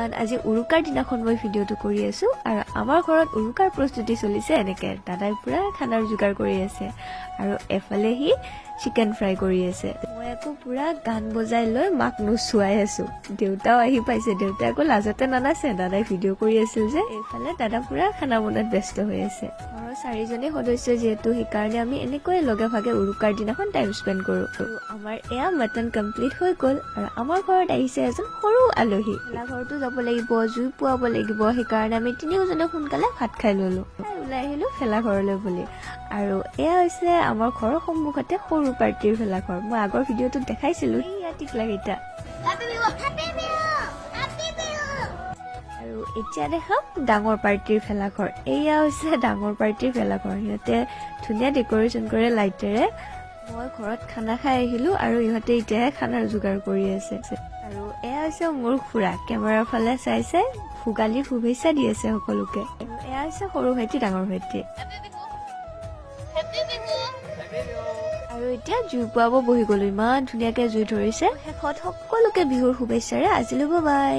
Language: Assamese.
এভৰিৱান আজি উৰুকাৰ দিনাখন মই ভিডিঅ'টো কৰি আছো আৰু আমাৰ ঘৰত উৰুকাৰ প্ৰস্তুতি চলিছে এনেকে দাদাই পুৰা খানাৰ যোগাৰ কৰি আছে আৰু এফালে হি চিকেন ফ্ৰাই কৰি আছে মই আকৌ পুৰা গান বজাই লৈ মাক নুচুৱাই আছো দেউতাও আহি পাইছে দেউতাই আকৌ লাজতে নানাছে দাদাই ভিডিঅ' কৰি আছিল যে এইফালে দাদা পুৰা খানা বনাত ব্যস্ত হৈ আছে ঘৰৰ 4জনে সদস্য যেহেতু সেইকাৰণে আমি এনেকৈ লগে ভাগে উৰুকাৰ দিনাখন টাইম স্পেণ্ড কৰো আমাৰ এয়া মটন কমপ্লিট হৈ গ'ল আৰু আমাৰ ঘৰত আহিছে এজন সৰু আলহী ভেলাঘৰতো যাব লাগিব জুই পুৱাব লাগিব সেইকাৰণে আমি তিনিওজনে সোনকালে ভাত খাই ললো ওলাই আহিলো ভেলাঘৰলৈ বুলি আৰু এয়া হৈছে আমাৰ ঘৰৰ সন্মুখতে সৰু পাৰ্টিৰ ভেলাঘৰ মই আগৰ ভিডিঅ'টোত দেখাইছিলো এয়া টিকলাকেইটা আৰু এতিয়া দেখাম ডাঙৰ পাৰ্টিৰ ভেলাঘৰ এয়া হৈছে ডাঙৰ পাৰ্টিৰ ভেলাঘৰ সিহঁতে ধুনীয়া ডেক'ৰেশ্যন কৰে লাইটেৰে মই ঘৰত খানা খাই আহিলো আৰু ইহঁতে এতিয়াহে খানাৰ যোগাৰ কৰি আছে আৰু এয়া হৈছে মোৰ খুৰা কেমেৰাৰ ফালে চাইছে ভোগালীৰ শুভেচ্ছা দি আছে সকলোকে এয়া হৈছে সৰু ভাইটি ডাঙৰ ভাইটি আৰু এতিয়া জুই পুৱাব বহি গলো ইমান ধুনীয়াকে জুই ধৰিছে শেষত সকলোকে বিহুৰ শুভেচ্ছাৰে আজিলৈ বাই